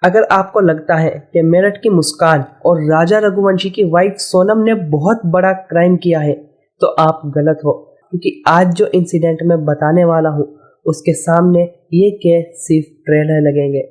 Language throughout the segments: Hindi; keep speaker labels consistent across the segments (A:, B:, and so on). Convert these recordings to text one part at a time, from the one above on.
A: अगर आपको लगता है कि मेरठ की मुस्कान और राजा रघुवंशी की वाइफ सोनम ने बहुत बड़ा क्राइम किया है तो आप गलत हो, क्योंकि आज जो इंसिडेंट मैं बताने वाला हूँ उसके सामने ये केस सिर्फ ट्रेलर लगेंगे।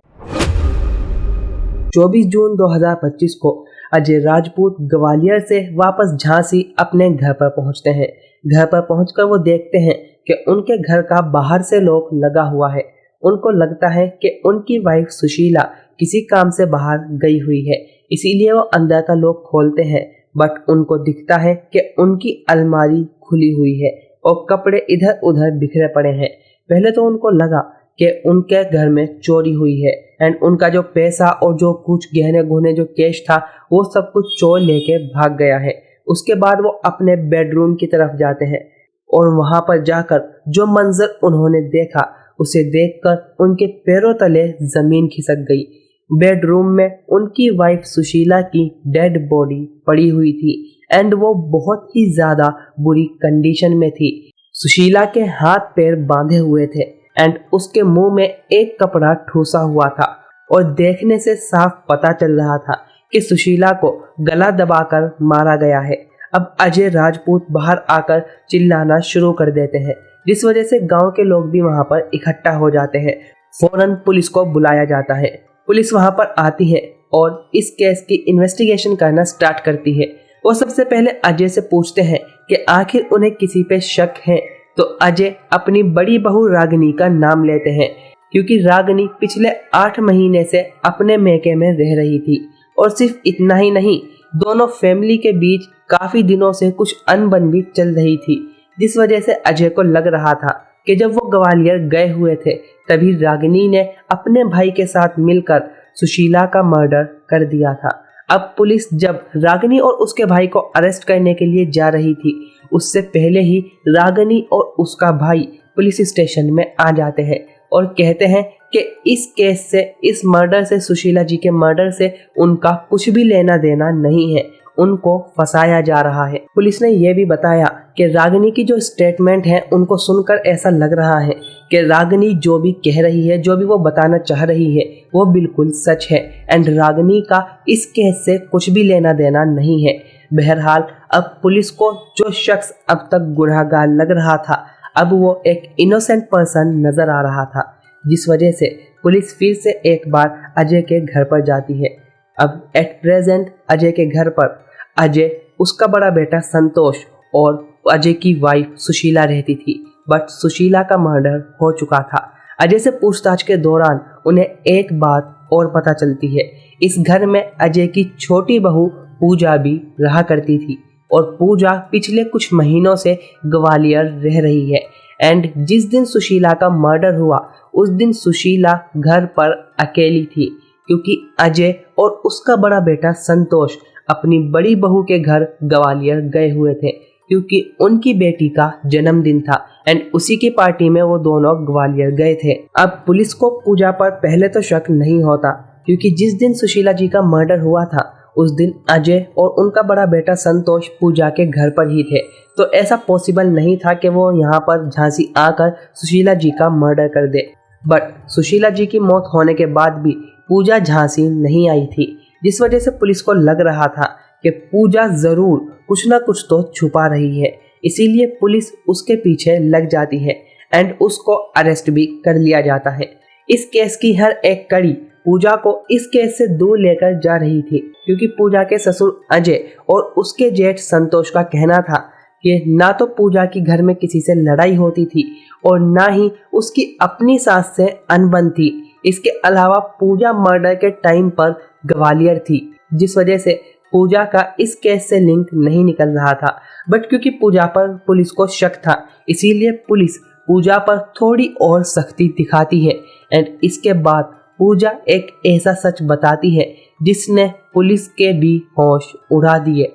A: 24 जून 2025 को अजय राजपूत ग्वालियर से वापस झांसी अपने घर पर पहुंचते हैं। घर पर पहुंचकर वो देखते हैं कि उनके घर का बाहर से लॉक लगा हुआ है। उनको लगता है कि उनकी वाइफ सुशीला किसी काम से बाहर गई हुई है, इसीलिए वो अंदर का लॉक खोलते हैं। बट उनको दिखता है कि उनकी अलमारी खुली हुई है और कपड़े इधर उधर बिखरे पड़े हैं। पहले तो उनको लगा कि उनके घर में चोरी हुई है एंड उनका जो पैसा और जो कुछ गहने गुहने जो कैश था वो सब कुछ चोर लेके भाग गया है। उसके बाद वो अपने बेडरूम की तरफ जाते हैं और वहां पर जाकर जो मंजर उन्होंने देखा उसे देखकर उनके पैरों तले जमीन खिसक गई। बेडरूम में उनकी वाइफ सुशीला की डेड बॉडी पड़ी हुई थी एंड वो बहुत ही ज्यादा बुरी कंडीशन में थी। सुशीला के हाथ पैर बांधे हुए थे एंड उसके मुंह में एक कपड़ा ठूसा हुआ था और देखने से साफ पता चल रहा था कि सुशीला को गला दबाकर मारा गया है। अब अजय राजपूत बाहर आकर चिल्लाना शुरू कर देते हैं, जिस वजह से गांव के लोग भी वहां पर इकट्ठा हो जाते हैं। फौरन पुलिस को बुलाया जाता है। पुलिस वहां पर आती है और इस केस की इन्वेस्टिगेशन करना स्टार्ट करती है। वो सबसे पहले अजय से पूछते हैं कि आखिर उन्हें किसी पे शक है, तो अजय अपनी बड़ी बहू रागिनी का नाम लेते हैं, क्योंकि रागिनी पिछले 8 महीने से अपने मैके में रह रही थी। और सिर्फ इतना ही नहीं, दोनों फैमिली के बीच काफी दिनों से कुछ अनबन भी चल रही थी, जिस वजह से अजय को लग रहा था कि जब वो ग्वालियर गए हुए थे तभी रागिनी ने अपने भाई के साथ मिलकर सुशीला का मर्डर कर दिया था। अब पुलिस जब रागिनी और उसके भाई को अरेस्ट करने के लिए जा रही थी, उससे पहले ही रागिनी और उसका भाई पुलिस स्टेशन में आ जाते हैं और कहते हैं कि इस केस से, इस मर्डर से, सुशीला जी के मर्डर से उनका कुछ भी लेना देना नहीं है, उनको फंसाया जा रहा है। पुलिस ने यह भी बताया कि रागिनी की जो स्टेटमेंट है उनको सुनकर ऐसा लग रहा है कि रागिनी जो भी कह रही है, जो भी वो बताना चाह रही है वो बिल्कुल सच है एंड रागिनी का इस केस से कुछ भी लेना देना नहीं है। बहरहाल अब पुलिस को जो शख्स अब तक गुनहगार लग रहा था, अब वो एक इनोसेंट पर्सन नजर आ रहा था, जिस वजह से पुलिस फिर से एक बार अजय के घर पर जाती है। अब एट प्रेजेंट अजय के घर पर अजय, उसका बड़ा बेटा संतोष और अजय की वाइफ सुशीला रहती थी। बट सुशीला का मर्डर हो चुका था। अजय से पूछताछ के दौरान उन्हें एक बात और पता चलती है, इस घर में अजय की छोटी बहू पूजा भी रहा करती थी और पूजा पिछले कुछ महीनों से ग्वालियर रह रही है एंड जिस दिन सुशीला का मर्डर हुआ उस दिन सुशीला घर पर अकेली थी, क्योंकि अजय और उसका बड़ा बेटा संतोष अपनी बड़ी बहू के घर ग्वालियर गए हुए थे, क्योंकि उनकी बेटी का जन्मदिन था एंड उसी की पार्टी में वो दोनों ग्वालियर गए थे। अब पुलिस को पूजा पर पहले तो शक नहीं होता, क्योंकि जिस दिन सुशीला जी का मर्डर हुआ था उस दिन अजय और उनका बड़ा बेटा संतोष पूजा के घर पर ही थे, तो ऐसा पॉसिबल नहीं था कि वो यहाँ पर झांसी आकर सुशीला जी का मर्डर कर दे। बट सुशीला जी की मौत होने के बाद भी पूजा झांसी नहीं आई थी, जिस वजह से पुलिस को लग रहा था कि पूजा जरूर कुछ ना कुछ तो छुपा रही है। इसीलिए पुलिस उसके पीछे लग जाती है एंड उसको अरेस्ट भी कर लिया जाता है। इस केस की हर एक कड़ी पूजा को इस केस से दूर लेकर जा रही थी, क्योंकि पूजा के ससुर अजय और उसके जेठ संतोष का कहना था कि ना तो पूजा की घर में किसी से लड़ाई होती थी और ना ही उसकी अपनी सास से अनबन थी। इसके अलावा पूजा मर्डर के टाइम पर ग्वालियर थी, जिस वजह से पूजा का इस केस से लिंक नहीं निकल रहा था। बट क्योंकि पूजा पर पुलिस को शक था, इसीलिए पुलिस पूजा पर थोड़ी और सख्ती दिखाती है एंड इसके बाद पूजा एक ऐसा सच बताती है जिसने पुलिस के भी होश उड़ा दिए।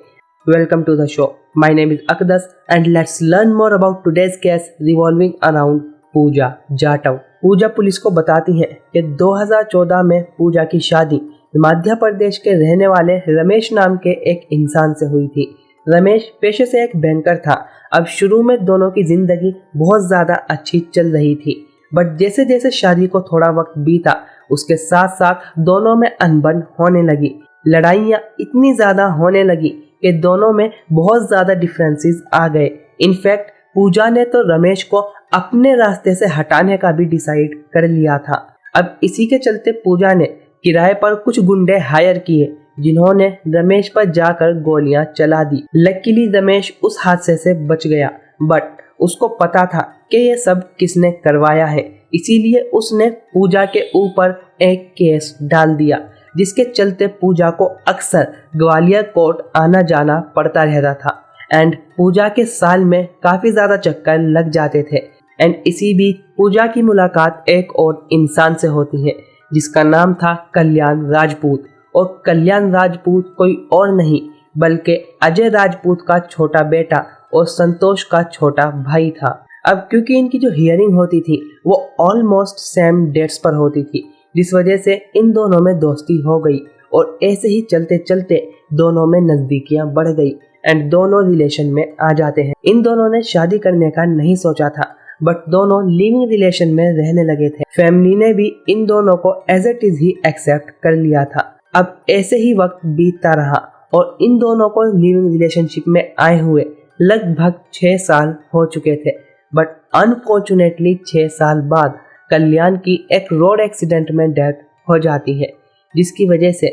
A: Welcome to the show, my name is Akdas and let's learn more about today's case revolving around Pooja Jatav. Pooja police को बताती है कि 2014 में पूजा की शादी मध्य प्रदेश के रहने वाले रमेश नाम के एक इंसान से हुई थी। रमेश पेशे से एक बैंकर था। अब शुरू में दोनों की जिंदगी बहुत ज्यादा अच्छी चल रही थी, बट जैसे जैसे शादी को थोड़ा वक्त बीता उसके साथ साथ दोनों में अनबन होने लगी। लड़ाइयाँ इतनी ज़्यादा होने लगी कि दोनों में बहुत ज़्यादा डिफरेंसेस आ गए। इनफैक्ट पूजा ने तो रमेश को अपने रास्ते से हटाने का भी डिसाइड कर लिया था। अब इसी के चलते पूजा ने किराए पर कुछ गुंडे हायर किए जिन्होंने रमेश पर जाकर गोलियां चला दी। लकीली रमेश उस हादसे से बच गया, बट उसको पता था कि ये सब किसने करवाया है, इसीलिए उसने पूजा के ऊपर एक केस डाल दिया, जिसके चलते पूजा को अक्सर ग्वालियर कोर्ट आना जाना पड़ता रहता था। एंड पूजा के साल में काफ़ी ज़्यादा चक्कर लग जाते थे। एंड इसी बीच पूजा की मुलाकात एक और इंसान से होती है जिसका नाम था कल्याण राजपूत। और कल्याण राजपूत कोई और नहीं बल्कि अजय राजपूत का छोटा बेटा और संतोष का छोटा भाई था। अब क्योंकि इनकी जो हियरिंग होती थी वो ऑलमोस्ट सेम डेट्स पर होती थी, जिस वजह से इन दोनों में दोस्ती हो गई और ऐसे ही चलते चलते दोनों में नज़दीकियां बढ़ गई एंड दोनों रिलेशन में आ जाते हैं। इन दोनों ने शादी करने का नहीं सोचा था, बट दोनों लिविंग रिलेशन में रहने लगे थे। फैमिली ने भी इन दोनों को एज इट इज ही एक्सेप्ट कर लिया था। अब ऐसे ही वक्त बीतता रहा और इन दोनों को लिविंग रिलेशनशिप में आए हुए लगभग 6 साल हो चुके थे। बट अनफॉर्चुनेटली 6 साल बाद कल्याण की एक रोड एक्सीडेंट में डेथ हो जाती है, जिसकी वजह से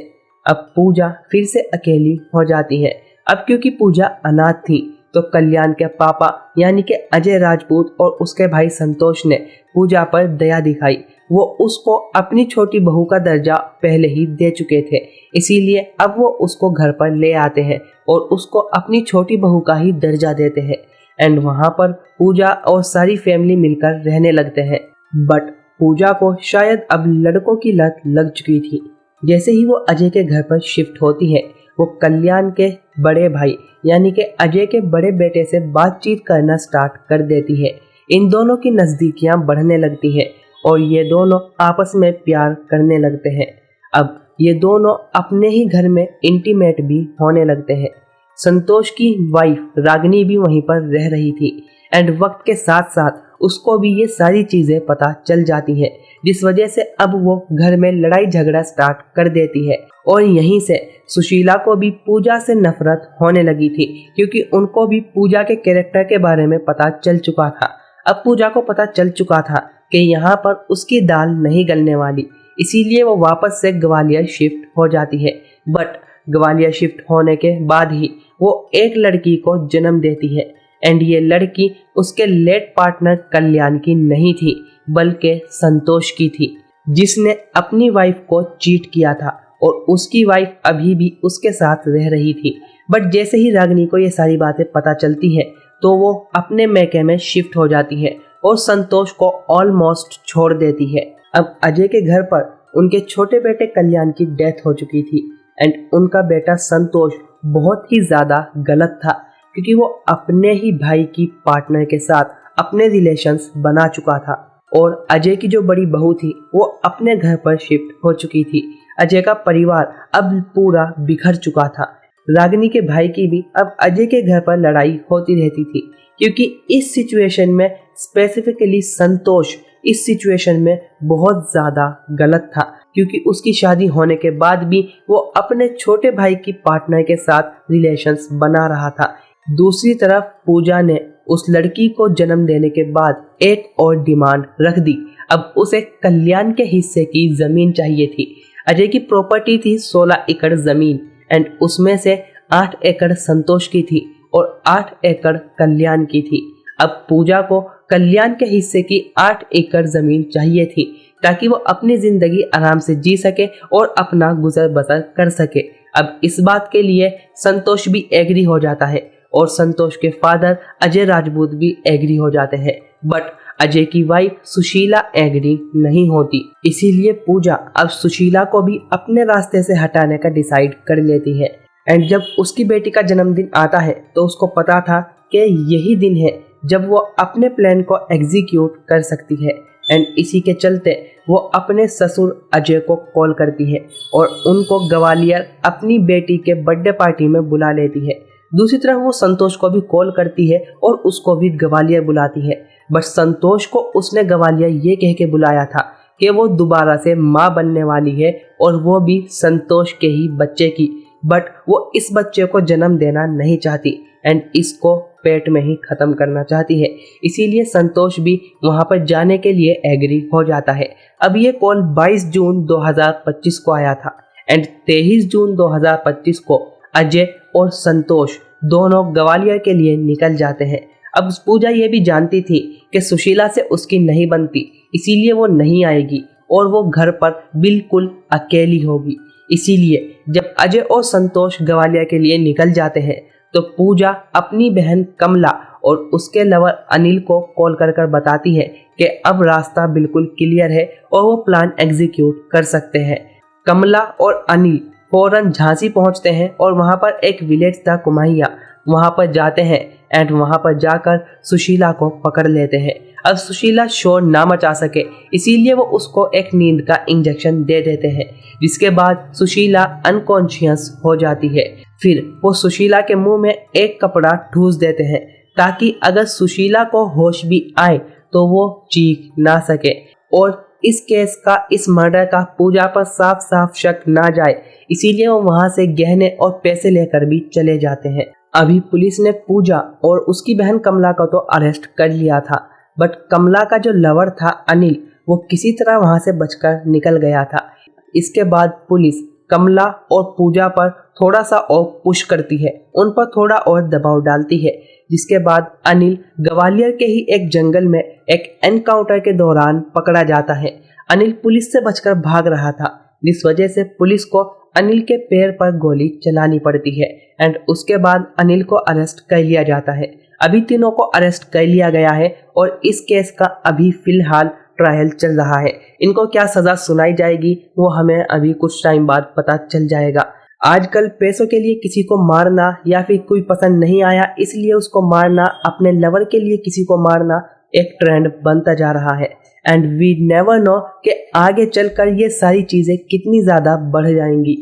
A: अब पूजा फिर से अकेली हो जाती है। अब क्योंकि पूजा अनाथ थी तो कल्याण के पापा यानी कि अजय राजपूत और उसके भाई संतोष ने पूजा पर दया दिखाई। वो उसको अपनी छोटी बहू का दर्जा पहले ही दे चुके थे, इसीलिए अब वो उसको घर पर ले आते हैं और उसको अपनी छोटी बहू का ही दर्जा देते हैं। एंड वहाँ पर पूजा और सारी फैमिली मिलकर रहने लगते हैं। बट पूजा को शायद अब लड़कों की लत लग चुकी थी। जैसे ही वो अजय के घर पर शिफ्ट होती है, वो कल्याण के बड़े भाई यानी कि अजय के बड़े बेटे से बातचीत करना स्टार्ट कर देती है। इन दोनों की नज़दीकियां बढ़ने लगती है और ये दोनों आपस में प्यार करने लगते हैं। अब ये दोनों अपने ही घर में इंटीमेट भी होने लगते हैं। संतोष की वाइफ रागिनी भी वहीं पर रह रही थी एंड वक्त के साथ साथ उसको भी ये सारी चीज़ें पता चल जाती है, जिस वजह से अब वो घर में लड़ाई झगड़ा स्टार्ट कर देती है। और यहीं से सुशीला को भी पूजा से नफरत होने लगी थी, क्योंकि उनको भी पूजा के कैरेक्टर के बारे में पता चल चुका था। अब पूजा को पता चल चुका था कि यहाँ पर उसकी दाल नहीं गलने वाली, इसीलिए वो वापस से ग्वालियर शिफ्ट हो जाती है। बट ग्वालियर शिफ्ट होने के बाद ही वो एक लड़की को जन्म देती है एंड ये लड़की उसके लेट पार्टनर कल्याण की नहीं थी बल्कि संतोष की थी, जिसने अपनी वाइफ को चीट किया था और उसकी वाइफ अभी भी उसके साथ रह रही थी। बट जैसे ही रागिनी को ये सारी बातें पता चलती है तो वो अपने मैके में शिफ्ट हो जाती है और संतोष को ऑलमोस्ट छोड़ देती है। अब अजय के घर पर उनके छोटे बेटे कल्याण की डेथ हो चुकी थी एंड उनका बेटा संतोष बहुत ही ज़्यादा गलत था, क्योंकि वो अपने ही भाई की पार्टनर के साथ अपने रिलेशंस बना चुका था। और अजय की जो बड़ी बहू थी वो अपने घर पर शिफ्ट हो चुकी थी। अजय का परिवार अब पूरा बिखर चुका था। रागिनी के भाई की भी अब अजय के घर पर लड़ाई होती रहती थी, क्योंकि इस सिचुएशन में स्पेसिफिकली संतोष इस सिचुएशन में बहुत ज़्यादा गलत था, क्योंकि उसकी शादी होने के बाद भी वो अपने छोटे भाई की पार्टनर के साथ रिलेशंस बना रहा था। दूसरी तरफ पूजा ने उस लड़की को जन्म देने के बाद एक और डिमांड रख दी। अब उसे कल्याण के हिस्से की ज़मीन चाहिए थी। अजय की प्रॉपर्टी थी 16 एकड़ ज़मीन एंड उसमें से 8 एकड़ संतोष की थी और 8 एकड़ कल्याण की थी। अब पूजा को कल्याण के हिस्से की 8 एकड़ ज़मीन चाहिए थी ताकि वो अपनी ज़िंदगी आराम से जी सके और अपना गुजर बसर कर सके। अब इस बात के लिए संतोष भी एग्री हो जाता है और संतोष के फादर अजय राजपूत भी एग्री हो जाते हैं। बट अजय की वाइफ सुशीला एग्री नहीं होती, इसीलिए पूजा अब सुशीला को भी अपने रास्ते से हटाने का डिसाइड कर लेती है। एंड जब उसकी बेटी का जन्मदिन आता है तो उसको पता था कि यही दिन है जब वो अपने प्लान को एग्जीक्यूट कर सकती है। एंड इसी के चलते वो अपने ससुर अजय को कॉल करती है और उनको ग्वालियर अपनी बेटी के बर्थडे पार्टी में बुला लेती है। दूसरी तरफ वो संतोष को भी कॉल करती है और उसको भी ग्वालियर बुलाती है। बट संतोष को उसने ग्वालियर ये कह के बुलाया था कि वो दोबारा से माँ बनने वाली है और वो भी संतोष के ही बच्चे की। बट वो इस बच्चे को जन्म देना नहीं चाहती एंड इसको पेट में ही खत्म करना चाहती है। इसीलिए संतोष भी वहां पर जाने के लिए एग्री हो जाता है। अब ये कॉल 22 जून 2025 को आया था एंड 23 जून 2025 को अजय और संतोष दोनों ग्वालियर के लिए निकल जाते हैं। अब पूजा ये भी जानती थी कि सुशीला से उसकी नहीं बनती, इसीलिए वो नहीं आएगी और वो घर पर बिल्कुल अकेली होगी। इसीलिए जब अजय और संतोष ग्वालियर के लिए निकल जाते हैं तो पूजा अपनी बहन कमला और उसके लवर अनिल को कॉल कर बताती है कि अब रास्ता बिल्कुल क्लियर है और वो प्लान एग्जीक्यूट कर सकते हैं। कमला और अनिल फौरन झांसी पहुंचते हैं और वहां पर एक विलेज था कुमाहिया, वहां पर जाते हैं एंड वहां पर जाकर सुशीला को पकड़ लेते हैं। अब सुशीला शोर ना मचा सके इसीलिए वो उसको एक नींद का इंजेक्शन दे देते हैं, जिसके बाद सुशीला अनकॉन्शियस हो जाती है। फिर वो सुशीला के मुंह में एक कपड़ा ठूस देते हैं ताकि अगर सुशीला को होश भी आए तो वो चीख ना सके और इस केस का, इस मर्डर का पूजा पर साफ साफ शक ना जाए, इसीलिए वो वहां से गहने और पैसे लेकर भी चले जाते हैं। अभी पुलिस ने पूजा और उसकी बहन कमला को तो अरेस्ट कर लिया था, बट कमला का जो लवर था अनिल, वो किसी तरह वहां से बचकर निकल गया था। इसके बाद पुलिस कमला और पूजा पर थोड़ा सा और पुश करती है, उन पर थोड़ा और दबाव डालती है, जिसके बाद अनिल ग्वालियर के ही एक जंगल में एक एनकाउंटर के दौरान पकड़ा जाता है। अनिल पुलिस से बचकर भाग रहा था, जिस वजह से पुलिस को अनिल के पैर पर गोली चलानी पड़ती है एंड उसके बाद अनिल को अरेस्ट कर लिया जाता है। अभी तीनों को अरेस्ट कर लिया गया है और इस केस का अभी फिलहाल ट्रायल चल रहा है। इनको क्या सजा सुनाई जाएगी वो हमें अभी कुछ टाइम बाद पता चल जाएगा। आजकल पैसों के लिए किसी को मारना या फिर कोई पसंद नहीं आया इसलिए उसको मारना, अपने लवर के लिए किसी को मारना एक ट्रेंड बनता जा रहा है एंड वी नेवर नो कि आगे चलकर ये सारी चीजें कितनी ज्यादा बढ़ जाएंगी।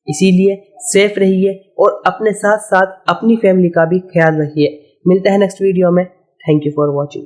A: इसीलिए सेफ रहिए और अपने साथ साथ अपनी फैमिली का भी ख्याल रखिए। मिलते हैं नेक्स्ट वीडियो में। Thank you for watching.